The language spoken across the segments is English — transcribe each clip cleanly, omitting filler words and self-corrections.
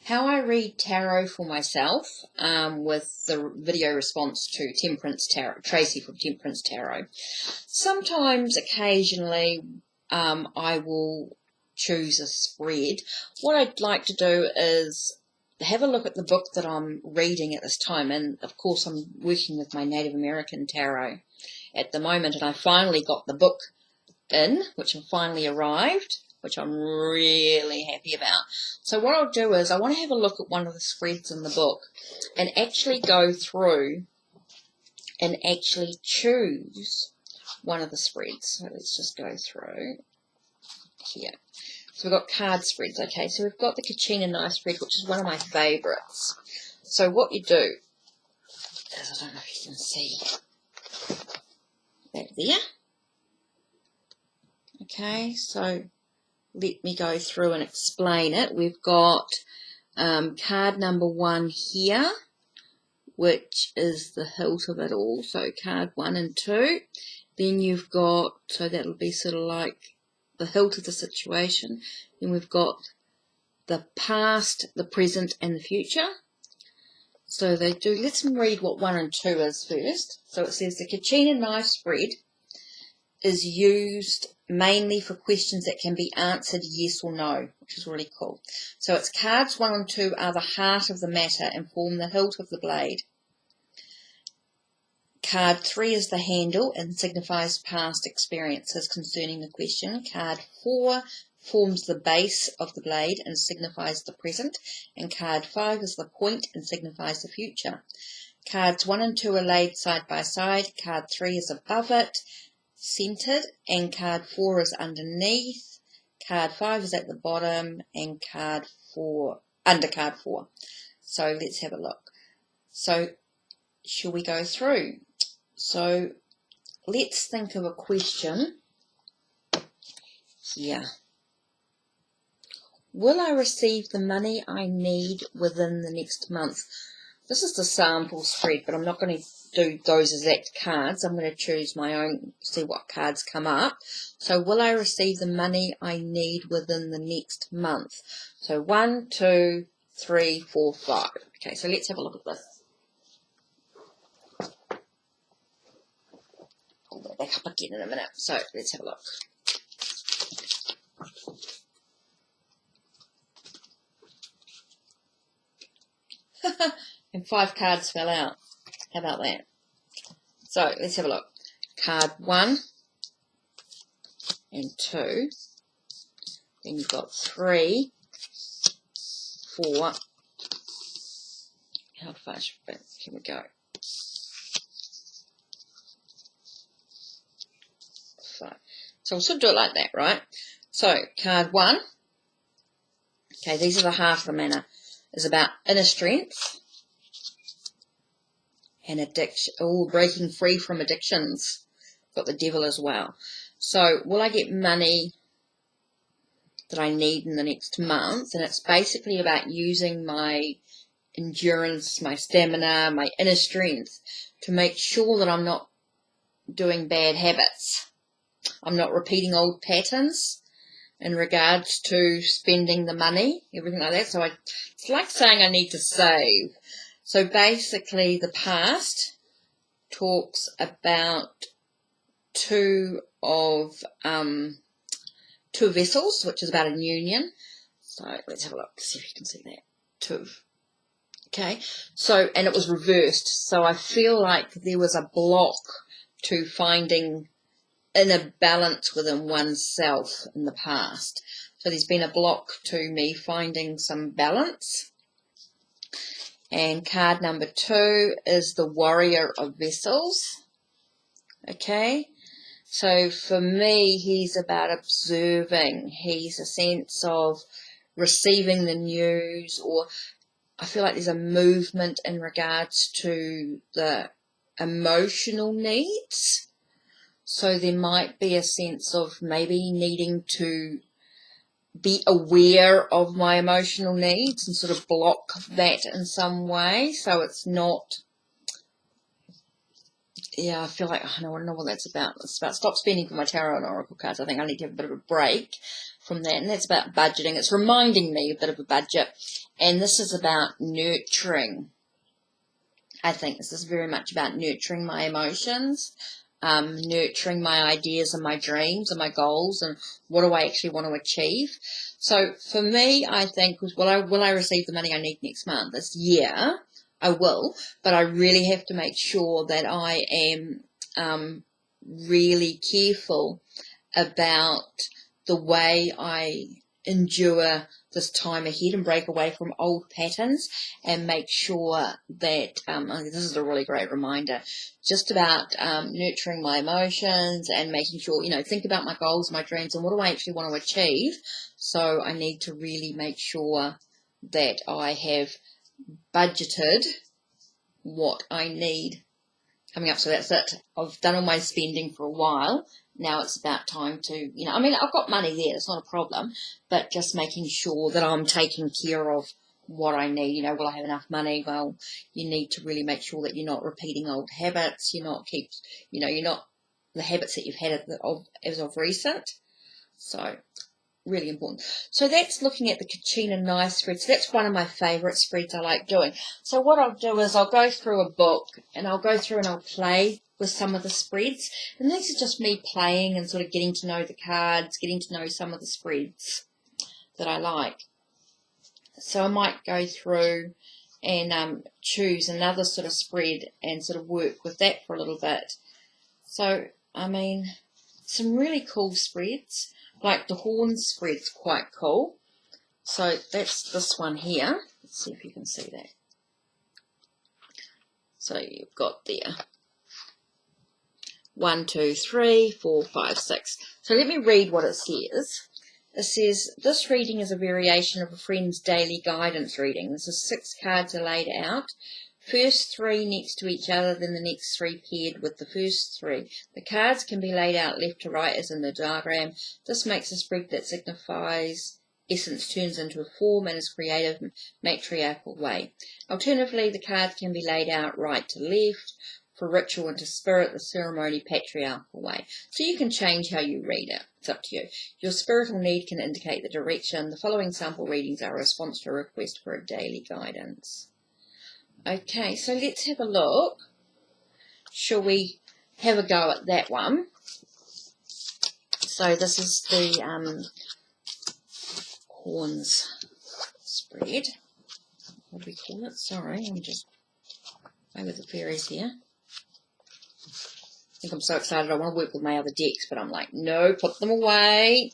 how I read tarot for myself with the video response to Temperance Tarot, Tracey from Temperance Tarot. Sometimes, occasionally, I will choose a spread. What I'd like to do is have a look at the book that I'm reading at this time, and of course I'm working with my Native American tarot at the moment, and I finally got the book in, which have finally arrived, which I'm really happy about. So what I'll do is I want to have a look at one of the spreads in the book and actually go through and actually choose one of the spreads. So let's just go through here. So we've got card spreads, okay? So we've got the Kachina knife spread, which is one of my favourites. So what you do is, I don't know if you can see that there. Okay, so let me go through and explain it. We've got card number 1 here, which is the hilt of it all. So card 1 and 2. Then you've got, so that'll be sort of like the hilt of the situation. Then we've got the past, the present, and the future. So they do, let's read what 1 and 2 is first. So it says the Kachina knife spread is used mainly for questions that can be answered yes or no, which is really cool. So it's cards 1 and 2 are the heart of the matter and form the hilt of the blade. Card 3 is the handle and signifies past experiences concerning the question. Card 4 forms the base of the blade and signifies the present. And card 5 is the point and signifies the future. Cards 1 and 2 are laid side by side. Card 3 is above it, centered, and card 4 is underneath. Card 5 is at the bottom, and card 4 under card 4. So let's have a look. So shall we go through? So let's think of a question here. Will I receive the money I need within the next month? This is the sample spread, but I'm not going to do those exact cards. I'm going to choose my own, see what cards come up. So will I receive the money I need within the next month? So 1, 2, 3, 4, 5. Okay, so let's have a look at this. Hold that back up again in a minute. So let's have a look. And 5 cards fell out. How about that? So let's have a look. Card 1 and 2. Then you've got 3, 4. How far should we go? Here we go. 5. So we'll sort of do it like that, right? So card 1. Okay, these are the half of the manner. Is about inner strength and addiction. Oh, breaking free from addictions. Got the devil as well. So will I get money that I need in the next month? And it's basically about using my endurance, my stamina, my inner strength to make sure that I'm not doing bad habits. I'm not repeating old patterns in regards to spending the money, everything like that. So it's like saying I need to save. So basically the past talks about two vessels, which is about a union. So let's have a look, see if you can see that. 2. Okay, so, and it was reversed. So I feel like there was a block to finding inner balance within oneself in the past. So there's been a block to me finding some balance. And card number 2 is the Warrior of Vessels. Okay, so for me, he's about observing. He's a sense of receiving the news, or I feel like there's a movement in regards to the emotional needs. So there might be a sense of maybe needing to be aware of my emotional needs and sort of block that in some way. So it's not, yeah, I feel like, I don't know what that's about. It's about stop spending for my tarot and oracle cards. I think I need to have a bit of a break from that, and that's about budgeting. It's reminding me a bit of a budget, and this is about nurturing. I think this is very much about nurturing my emotions, nurturing my ideas and my dreams and my goals, and what do I actually want to achieve. So for me, I think, will I receive the money I need next month? This year, I will, but I really have to make sure that I am really careful about the way I endure this time ahead and break away from old patterns, and make sure that, this is a really great reminder, just about nurturing my emotions and making sure, think about my goals, my dreams, and what do I actually want to achieve. So I need to really make sure that I have budgeted what I need coming up. So that's it. I've done all my spending for a while. Now it's about time to, I've got money there. It's not a problem, but just making sure that I'm taking care of what I need. Will I have enough money? Well, you need to really make sure that you're not repeating old habits. You're not the habits that you've had as of recent. So really important. So that's looking at the Kachina knife spread. So that's one of my favourite spreads I like doing. So what I'll do is I'll go through a book, and I'll go through and I'll play with some of the spreads. And these are just me playing and sort of getting to know the cards, getting to know some of the spreads that I like. So I might go through and choose another sort of spread and sort of work with that for a little bit. So, some really cool spreads. Like the horn spread's quite cool. So that's this one here. Let's see if you can see that. So you've got there 1, 2, 3, 4, 5, 6. So let me read what it says. It says, this reading is a variation of a friend's daily guidance reading. This is 6 cards are laid out. First 3 next to each other, then the next 3 paired with the first 3. The cards can be laid out left to right as in the diagram. This makes a spread that signifies essence turns into a form and is creative, matriarchal way. Alternatively, the cards can be laid out right to left. For ritual and to spirit, the ceremony, patriarchal way. So you can change how you read it. It's up to you. Your spiritual need can indicate the direction. The following sample readings are a response to a request for a daily guidance. Okay, so let's have a look. Shall we have a go at that one? So this is the horns spread. What do we call it? Sorry, I'm just playing with the fairies here. I think I'm so excited I want to work with my other decks, but I'm like, no, put them away.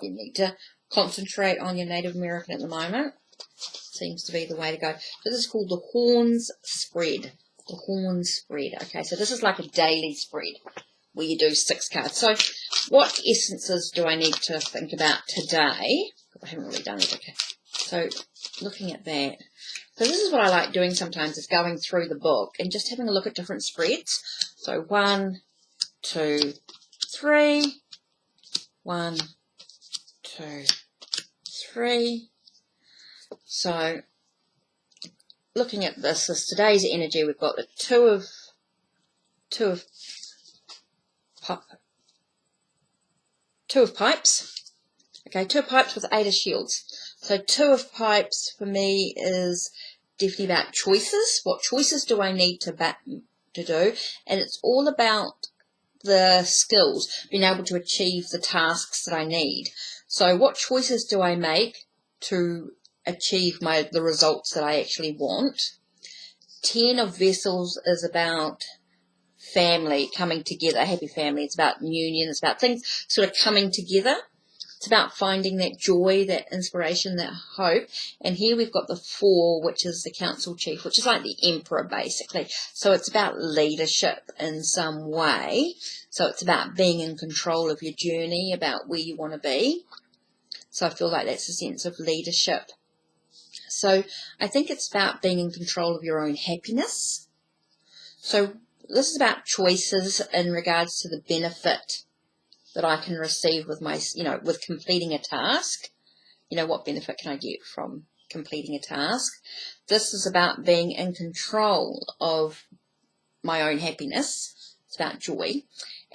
You need to concentrate on your Native American at the moment. Seems to be the way to go. So this is called the horns spread. The horns spread. Okay, so this is like a daily spread where you do 6 cards. So what essences do I need to think about today? I haven't really done it. Okay, so looking at that. So this is what I like doing sometimes, is going through the book and just having a look at different spreads. So 1, 2, 3. 1, 2, 3. So looking at this, as today's energy, we've got the two of pipes. Okay, 2 of pipes with 8 of shields. So 2 of pipes for me is definitely about choices. What choices do I need to do? And it's all about the skills, being able to achieve the tasks that I need. So what choices do I make to achieve the results that I actually want? 10 of vessels is about family coming together, happy family. It's about union. It's about things sort of coming together. It's about finding that joy, that inspiration, that hope. And here we've got the 4, which is the council chief, which is like the emperor, basically. So it's about leadership in some way. So it's about being in control of your journey, about where you want to be. So I feel like that's a sense of leadership. So I think it's about being in control of your own happiness. So this is about choices in regards to the benefit that I can receive with with completing a task. What benefit can I get from completing a task? This is about being in control of my own happiness. It's about joy.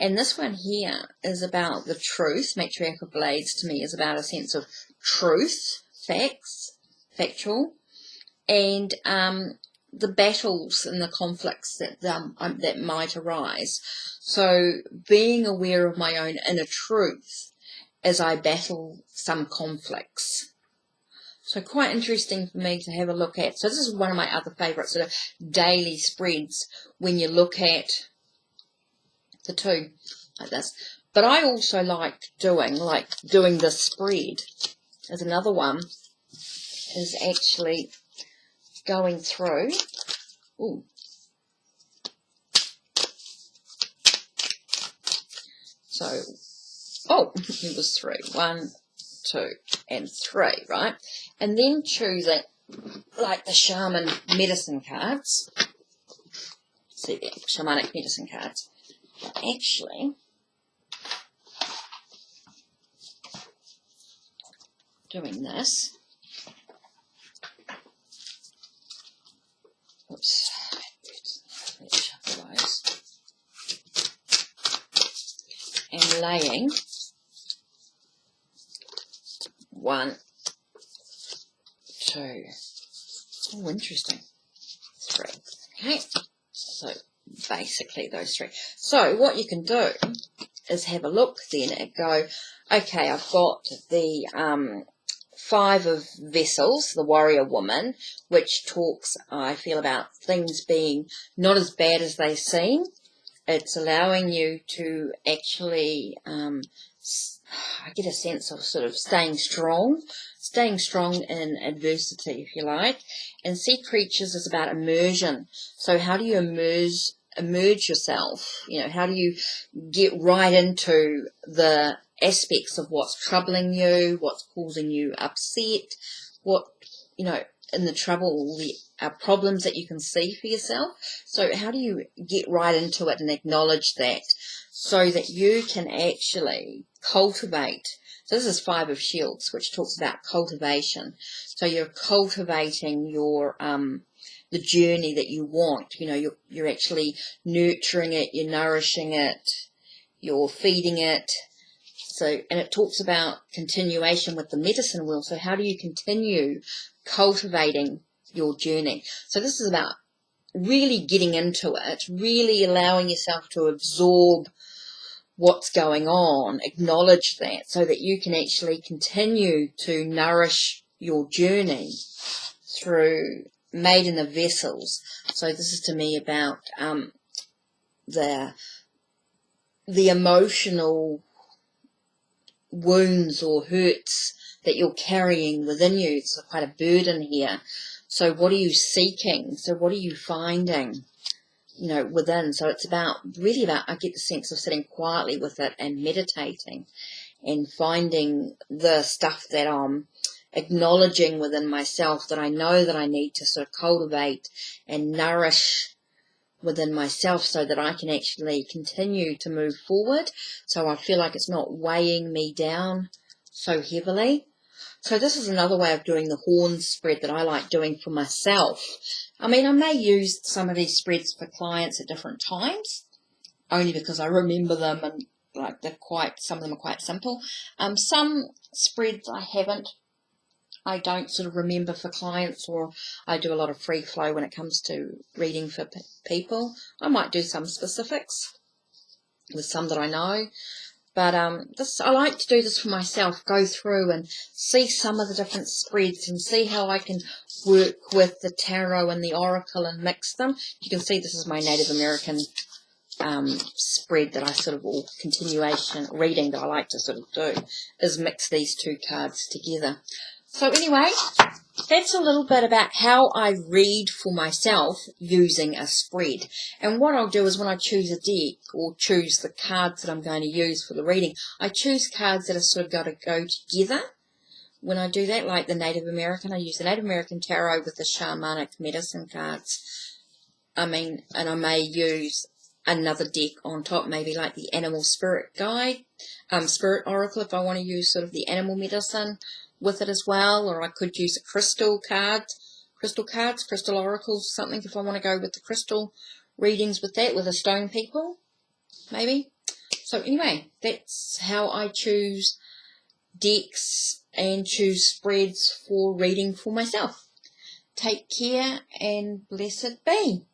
And this one here is about the truth. Matriarch of Blades to me is about a sense of truth, facts, factual, and the battles and the conflicts that might arise. So being aware of my own inner truth as I battle some conflicts. So quite interesting for me to have a look at. So this is one of my other favourite sort of daily spreads when you look at the two like this. But I also like doing this spread as another one is actually going through. Ooh. So, it was 3. 1, 2, and 3, right? And then choosing, like the shaman medicine cards. See there, shamanic medicine cards. Actually, doing this. Oops. Let's shuffle those. And laying 1, 2. Oh, interesting. 3. Okay. So basically those 3. So what you can do is have a look then and go, okay, I've got the 5 of Vessels, the warrior woman, which talks, I feel, about things being not as bad as they seem. It's allowing you to actually, I get a sense of sort of staying strong in adversity, if you like. And Sea Creatures is about immersion. So how do you immerse yourself? You know, how do you get right into the aspects of what's troubling you, what's causing you upset, what, you know, in the trouble, the problems that you can see for yourself. So how do you get right into it and acknowledge that so that you can actually cultivate? So this is 5 of Shields, which talks about cultivation. So you're cultivating your the journey that you want. You know, you're actually nurturing it, you're nourishing it, you're feeding it. So, and it talks about continuation with the medicine wheel. So how do you continue cultivating your journey? So this is about really getting into it, really allowing yourself to absorb what's going on, acknowledge that, so that you can actually continue to nourish your journey through Maiden of Vessels. So this is to me about the emotional wounds or hurts that you're carrying within you. It's quite a burden here. So what are you seeking? So what are you finding, you know, within? So it's really about, I get the sense of sitting quietly with it and meditating and finding the stuff that I'm acknowledging within myself that I know that I need to sort of cultivate and nourish within myself so that I can actually continue to move forward. So I feel like it's not weighing me down so heavily. So this is another way of doing the horn spread that I like doing for myself. I mean, I may use some of these spreads for clients at different times, only because I remember them and like some of them are quite simple. Some spreads I haven't. I don't sort of remember for clients, or I do a lot of free flow when it comes to reading for people. I might do some specifics with some that I know. But I like to do this for myself, go through and see some of the different spreads and see how I can work with the tarot and the oracle and mix them. You can see this is my Native American spread that I sort of, all continuation reading that I like to sort of do, is mix these 2 cards together. So anyway, that's a little bit about how I read for myself using a spread. And what I'll do is when I choose a deck or choose the cards that I'm going to use for the reading, I choose cards that are sort of got to go together. When I do that, like the Native American, I use the Native American Tarot with the shamanic medicine cards. And I may use another deck on top, maybe like the Animal Spirit Guide, Spirit Oracle, if I want to use sort of the animal medicine with it as well, or I could use a crystal cards, crystal oracles, something if I want to go with the crystal readings with that, with the stone people, maybe. So anyway, that's how I choose decks and choose spreads for reading for myself. Take care and blessed be.